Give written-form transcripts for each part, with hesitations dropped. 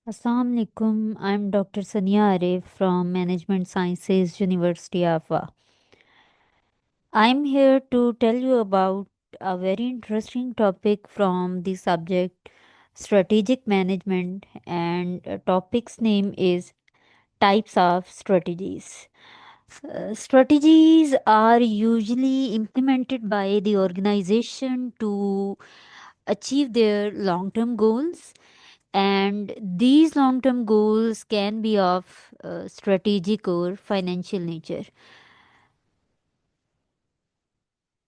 Assalamu alaikum. I'm Dr. Sania Arif from Management Sciences, University of Wa. I'm here to tell you about a very interesting topic from the subject strategic management, and topic's name is types of strategies. Strategies are usually implemented by the organization to achieve their long term goals, and these long term goals can be of strategic or financial nature.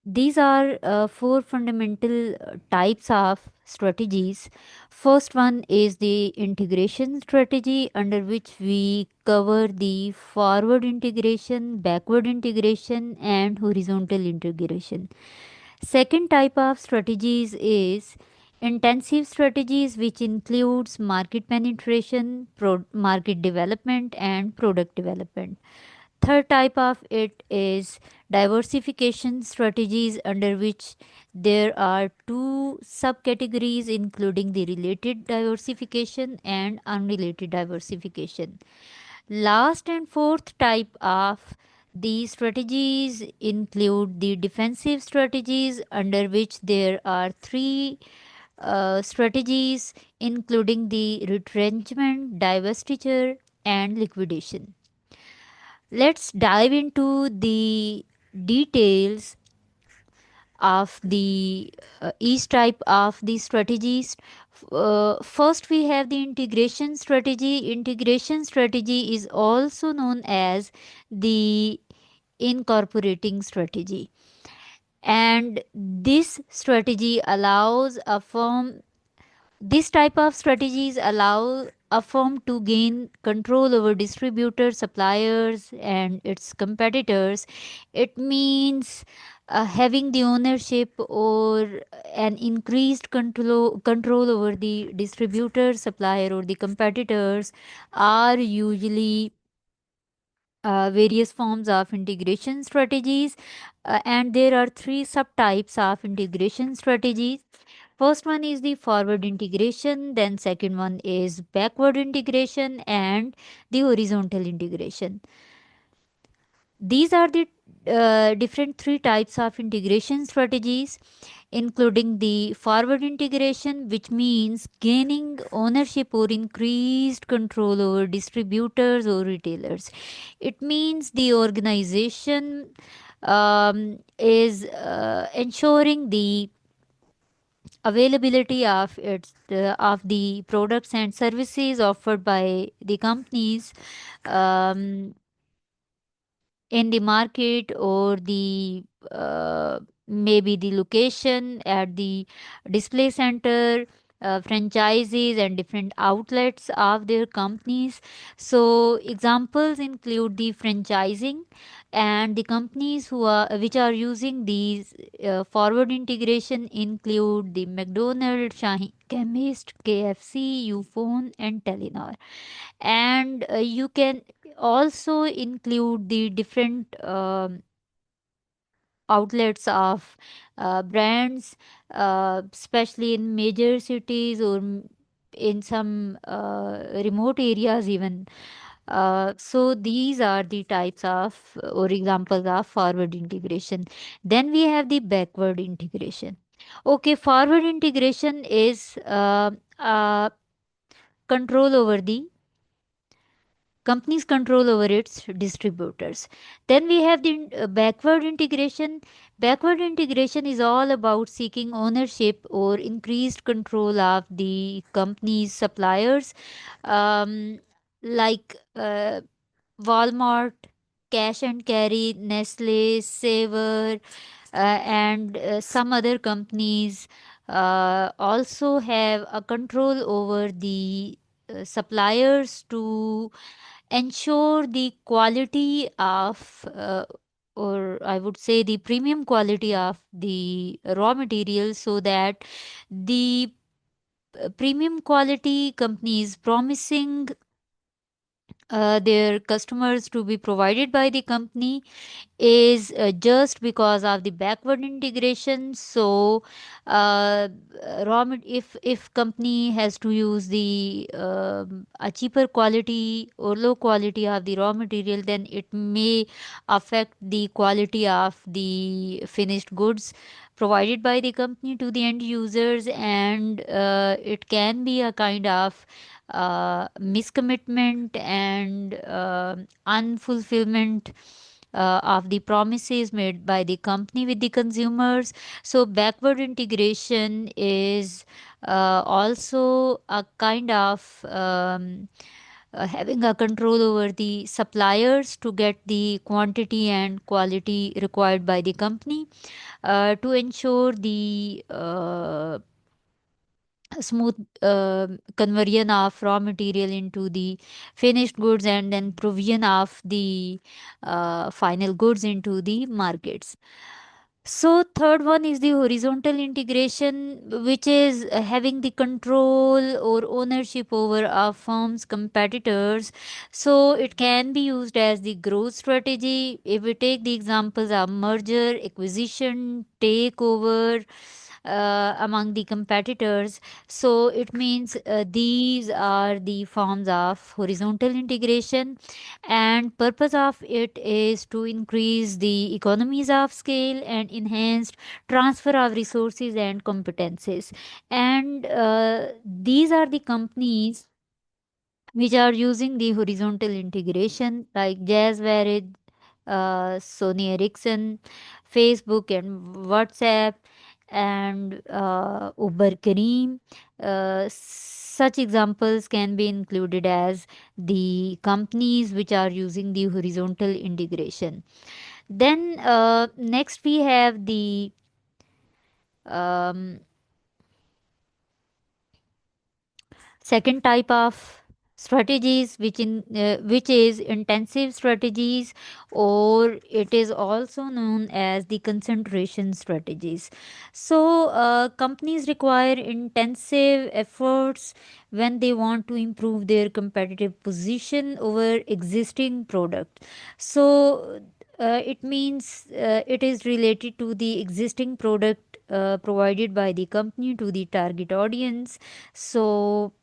These are four fundamental types of strategies. First one is the integration strategy, under which we cover the forward integration, backward integration, and horizontal integration. Second type of strategies is intensive strategies, which includes market penetration, market development, and product development. Third type of it is diversification strategies, under which there are two subcategories, including the related diversification and unrelated diversification. Last and fourth type of the strategies include the defensive strategies, under which there are three strategies, including the retrenchment, divestiture, and liquidation. Let's dive into the details of the each type of the strategies. First, we have the integration strategy. Integration strategy is also known as the incorporating strategy, and this strategy allows a firm this type of strategies allow a firm to gain control over distributors, suppliers, and its competitors. It means having the ownership or an increased control over the distributor, supplier, or the competitors are usually various forms of integration strategies. And there are three subtypes of integration strategies. First one is the forward integration, then second one is backward integration, and the horizontal integration. These are the different three types of integration strategies, including the forward integration, which means gaining ownership or increased control over distributors or retailers. It means the organization is ensuring the availability of the products and services offered by the companies um, in the market, or the maybe the location at the display center, franchises and different outlets of their companies. So examples include the franchising, and the companies which are using these forward integration include the McDonald's, Shahi Chemist, KFC, Ufone, and Telenor. And you can also include the different outlets of brands, especially in major cities or in some remote areas even. So these are the types of or examples of forward integration. Then we have the backward integration. Okay, forward integration is control over the company's control over its distributors. Then we have the backward integration. Backward integration is all about seeking ownership or increased control of the company's suppliers, um, like Walmart, Cash and Carry, Nestle, Saver, and some other companies also have a control over the suppliers to ensure the quality of or I would say the premium quality of the raw materials, so that the premium quality companies promising their customers to be provided by the company is just because of the backward integration. So if company has to use the a cheaper quality or low quality of the raw material, then it may affect the quality of the finished goods provided by the company to the end users, and it can be a kind of miscommitment and unfulfillment of the promises made by the company with the consumers. So, backward integration is also a kind of having a control over the suppliers to get the quantity and quality required by the company to ensure the smooth conversion of raw material into the finished goods, and then provision of the final goods into the markets. So third one is the horizontal integration, which is having the control or ownership over a firm's competitors. So it can be used as the growth strategy. If we take the examples of merger, acquisition, takeover among the competitors, so it means these are the forms of horizontal integration, and purpose of it is to increase the economies of scale and enhanced transfer of resources and competences. And these are the companies which are using the horizontal integration, like Jazzware, Sony Ericsson, Facebook and WhatsApp, and Uber Kareem. Such examples can be included as the companies which are using the horizontal integration. Then next we have the um, second type of strategies, which is intensive strategies, or it is also known as the concentration strategies. So companies require intensive efforts when they want to improve their competitive position over existing product. So it means it is related to the existing product provided by the company to the target audience. So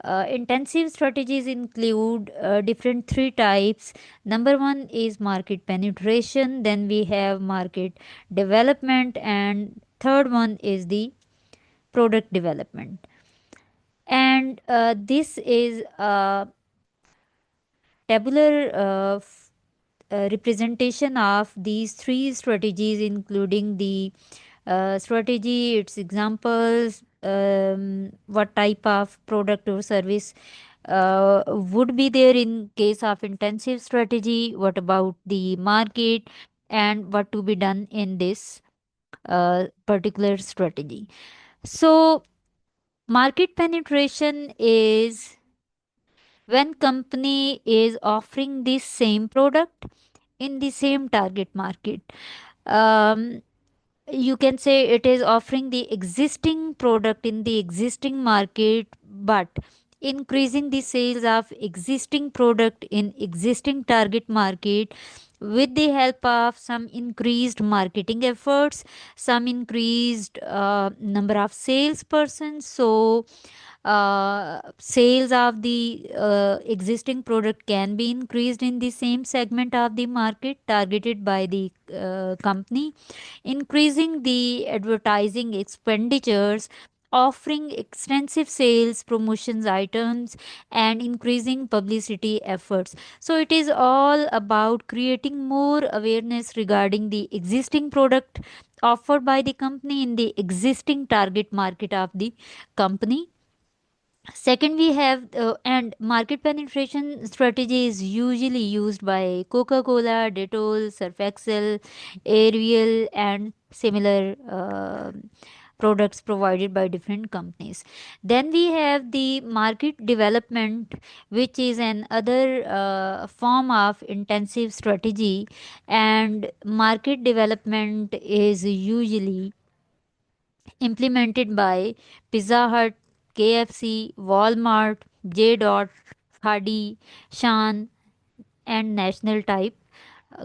intensive strategies include different three types. Number one is market penetration, then we have market development, and third one is the product development. And this is a tabular representation of these three strategies, including the strategy, its examples, what type of product or service would be there in case of intensive strategy, what about the market, and what to be done in this particular strategy. So, market penetration is when company is offering the same product in the same target market. Um, you can say it is offering the existing product in the existing market, but increasing the sales of existing product in existing target market with the help of some increased marketing efforts, some increased number of salespersons. So sales of the existing product can be increased in the same segment of the market targeted by the company, increasing the advertising expenditures, offering extensive sales promotions items, and increasing publicity efforts. So it is all about creating more awareness regarding the existing product offered by the company in the existing target market of the company. Second, we have and market penetration strategy is usually used by Coca-Cola, Dettol, Surf Excel, Ariel, and similar products provided by different companies. Then we have the market development, which is an other form of intensive strategy, and market development is usually implemented by Pizza Hut, KFC, Walmart, J. Dot, Khadi, Shan, and national type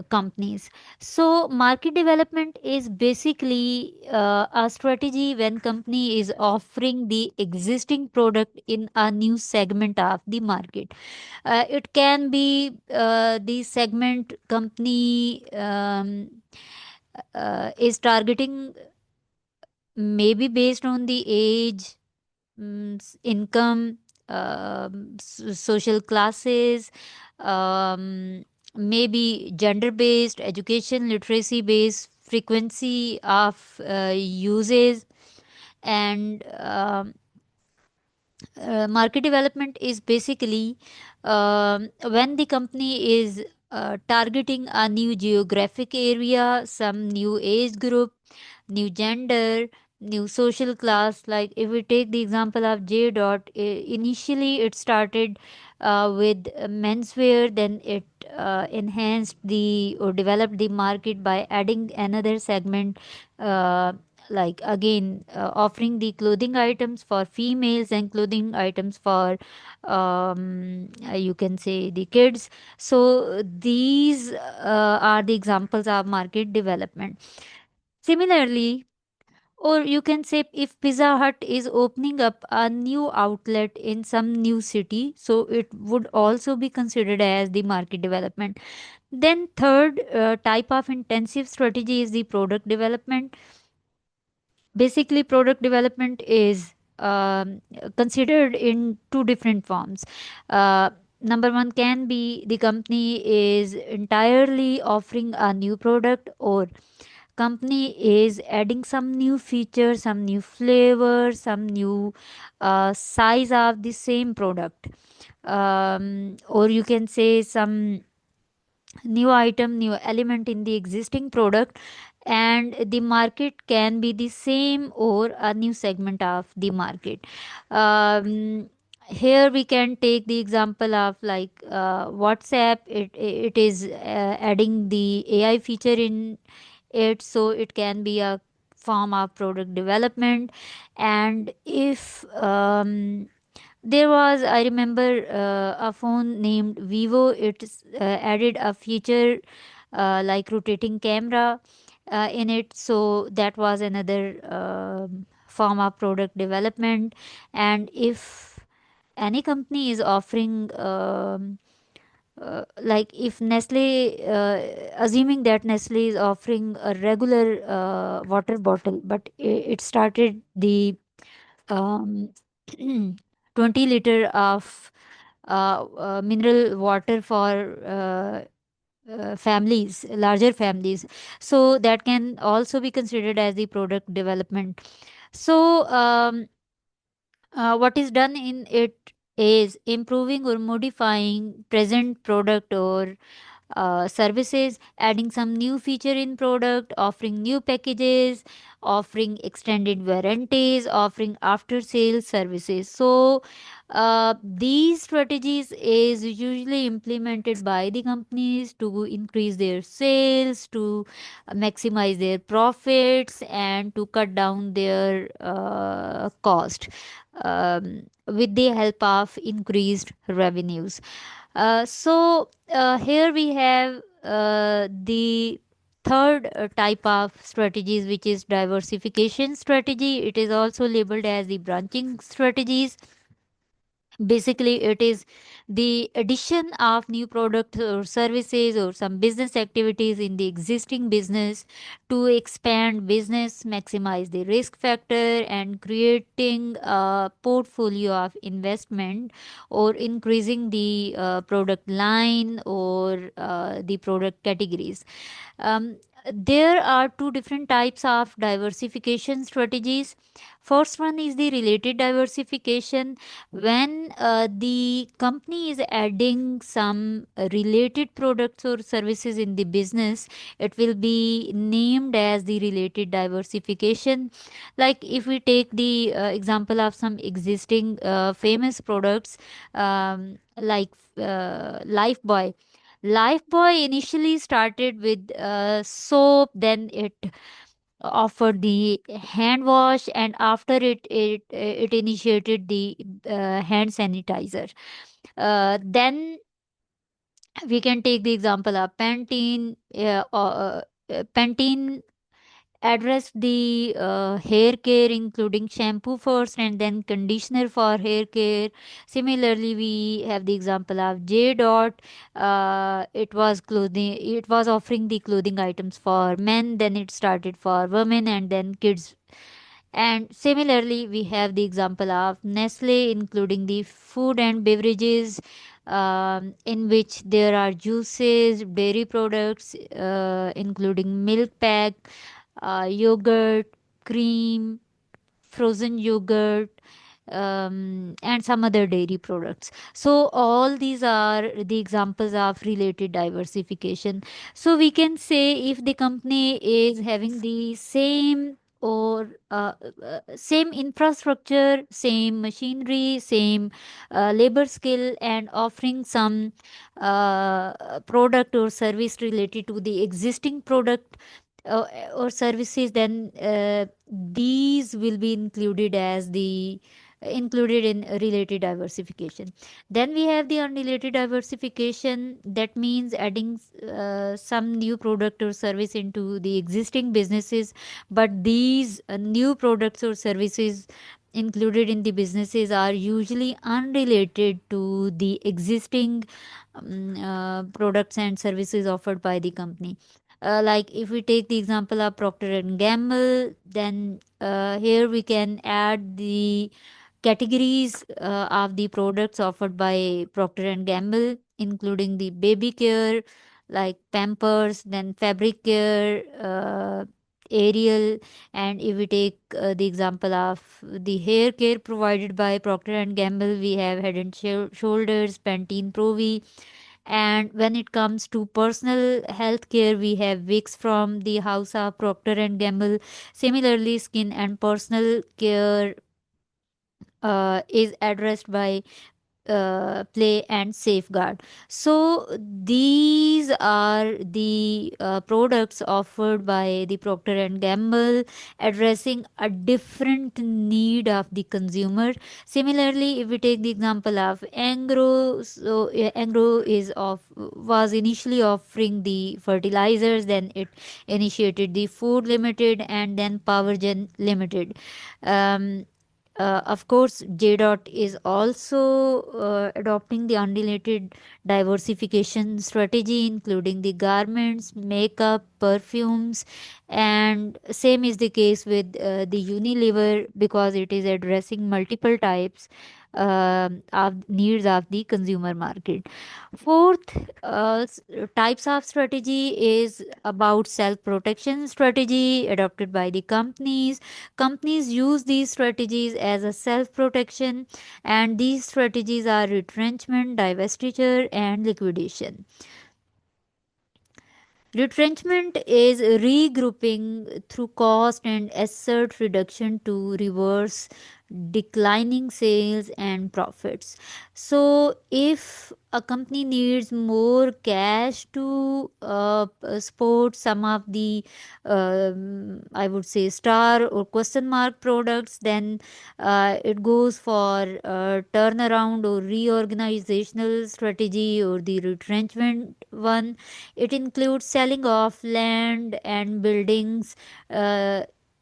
companies. So market development is basically a strategy when company is offering the existing product in a new segment of the market. It can be the segment company is targeting, maybe based on the age, income, social classes, maybe gender based, education, literacy based, frequency of uses, and market development is basically when the company is targeting a new geographic area, some new age group, new gender, new social class. Like if we take the example of J Dot, initially it started with menswear, then it enhanced the or developed the market by adding another segment, uh, like again offering the clothing items for females and clothing items for you can say the kids. So these are the examples of market development. Similarly, or you can say if Pizza Hut is opening up a new outlet in some new city, so it would also be considered as the market development. Then third type of intensive strategy is the product development. Basically, product development is considered in two different forms. Number one can be the company is entirely offering a new product, or company is adding some new feature, some new flavor, some new size of the same product, or you can say some new item, new element in the existing product, and the market can be the same or a new segment of the market. Here we can take the example of like WhatsApp. It is adding the AI feature in it, so it can be a form of product development. And if there was, I remember, a phone named Vivo. It added a feature like rotating camera in it. So that was another form of product development. And if any company is offering, like if Nestle, assuming that Nestle is offering a regular water bottle, but it started the um, 20 liter of mineral water for families, larger families. So that can also be considered as the product development. So what is done in it is improving or modifying present product or services, adding some new feature in product, offering new packages, offering extended warranties, offering after sales services. So these strategies is usually implemented by the companies to increase their sales, to maximize their profits, and to cut down their cost, with the help of increased revenues. Here we have the third type of strategies, which is diversification strategy. It is also labeled as the branching strategies. Basically, it is the addition of new products or services or some business activities in the existing business to expand business, maximize the risk factor, and creating a portfolio of investment, or increasing the product line or the product categories. um, there are two different types of diversification strategies. First one is the related diversification. When the company is adding some related products or services in the business, it will be named as the related diversification. Like if we take the example of some existing famous products, like Lifebuoy. Lifebuoy initially started with soap, then it offered the hand wash, and after it initiated the hand sanitizer. Then we can take the example of Pantene. Pantene addressed the hair care, including shampoo first and then conditioner for hair care. Similarly, we have the example of J Dot. It was clothing. It was offering the clothing items for men. Then it started for women and then kids. And similarly, we have the example of Nestle, including the food and beverages, in which there are juices, dairy products, including milk pack, yogurt, cream, frozen yogurt, and some other dairy products. So, all these are the examples of related diversification. So, we can say if the company is having the same or same infrastructure, same machinery, same labor skill, and offering some product or service related to the existing product uh, or services, then these will be included in related diversification. Then we have the unrelated diversification. That means adding some new product or service into the existing businesses, but these new products or services included in the businesses are usually unrelated to the existing products and services offered by the company. Like if we take the example of Procter and Gamble, then here we can add the categories of the products offered by Procter and Gamble, including the baby care, like Pampers, then fabric care, Ariel, and if we take the example of the hair care provided by Procter and Gamble, we have Head and Shoulders, Pantene Pro V, and when it comes to personal health care, we have Vicks from the house of Procter and Gamble. Similarly, skin and personal care is addressed by Play and Safeguard. So these are the products offered by the Procter and Gamble, addressing a different need of the consumer. Similarly, if we take the example of Angro, so Angro was initially offering the fertilizers, then it initiated the Food Limited and then Powergen Limited. Um, of course, JDOT is also adopting the unrelated diversification strategy, including the garments, makeup, perfumes, and same is the case with the Unilever because it is addressing multiple types of needs of the consumer market. Fourth, types of strategy is about self protection strategy adopted by the companies. Companies use these strategies as a self protection, and these strategies are retrenchment, divestiture, and liquidation. Retrenchment is regrouping through cost and asset reduction to reverse declining sales and profits. So, if a company needs more cash to support some of the, I would say, star or question mark products, then it goes for turnaround or reorganizational strategy or the retrenchment one. It includes selling off land and buildings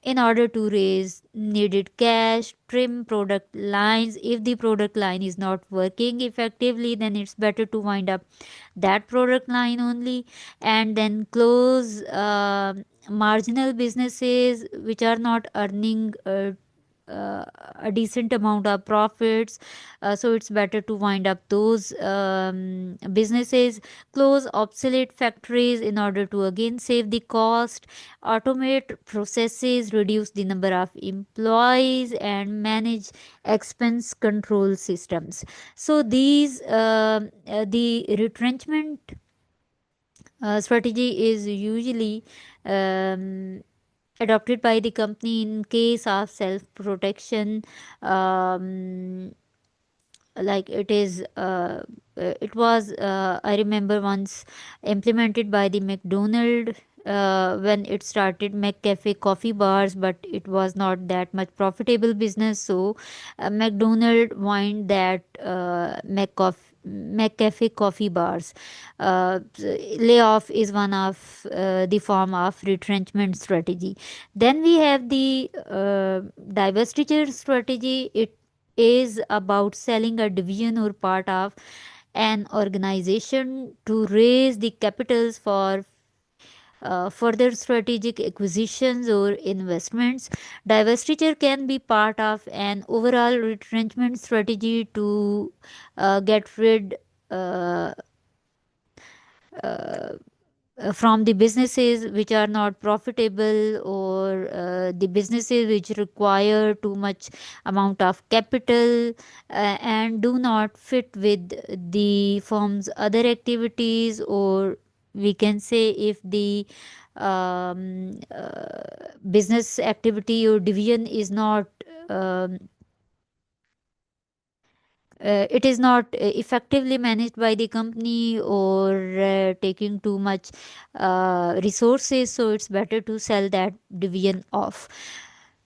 in order to raise needed cash, trim product lines. If the product line is not working effectively, then it's better to wind up that product line only, and then close marginal businesses which are not earning a decent amount of profits. So it's better to wind up those businesses, close obsolete factories in order to again save the cost, automate processes, reduce the number of employees, and manage expense control systems. So these the retrenchment strategy is usually um, adopted by the company in case of self protection. um, like it was I remember once implemented by the McDonald when it started McCafe coffee bars, but it was not that much profitable business. So McDonald wind that McCafe coffee bars. Layoff is one of the form of retrenchment strategy. Then we have the divestiture strategy. It is about selling a division or part of an organization to raise the capitals for further strategic acquisitions or investments. Divestiture can be part of an overall retrenchment strategy to get rid uh, uh, from the businesses which are not profitable, or the businesses which require too much amount of capital and do not fit with the firm's other activities, or we can say if the business activity or division is not um, it is not effectively managed by the company, or taking too much resources, so it's better to sell that division off.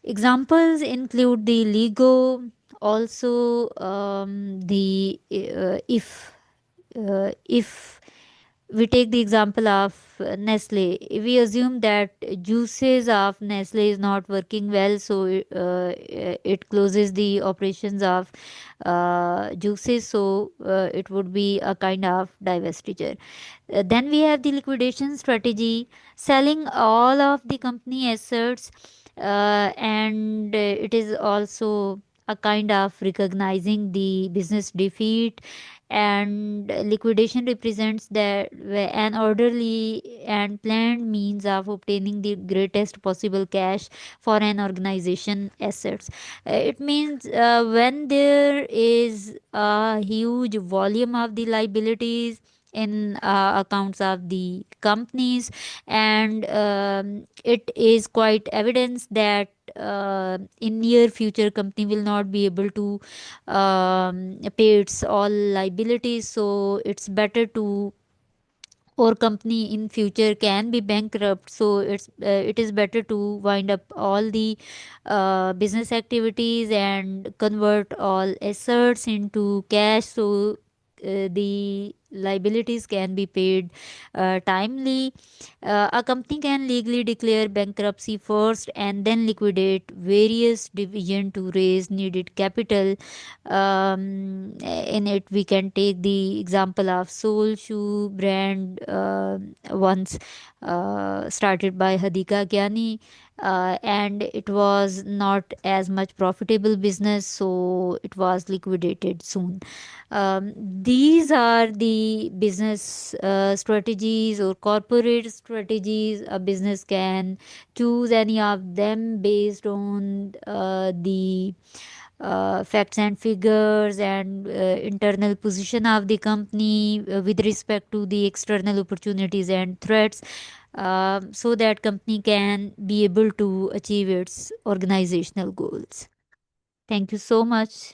Examples include the Lego, also the if we take the example of Nestle. We assume that juices of Nestle is not working well, so it closes the operations of juices. So it would be a kind of divestiture. Then we have the liquidation strategy, selling all of the company assets, and it is also a kind of recognizing the business defeat. And liquidation represents an orderly and planned means of obtaining the greatest possible cash for an organization assets. It means when there is a huge volume of the liabilities in accounts of the companies, and it is quite evidence that in near future company will not be able to pay its all liabilities, so it's better to, or company in future can be bankrupt, so it is better to wind up all the business activities and convert all assets into cash, so the liabilities can be paid timely. A company can legally declare bankruptcy first and then liquidate various division to raise needed capital. In it, we can take the example of Soul Shoe brand, once started by Hadika Kyani, and it was not as much profitable business, so it was liquidated soon. These are the business strategies or corporate strategies. A business can choose any of them based on the facts and figures and internal position of the company with respect to the external opportunities and threats, so that company can be able to achieve its organizational goals. Thank you so much.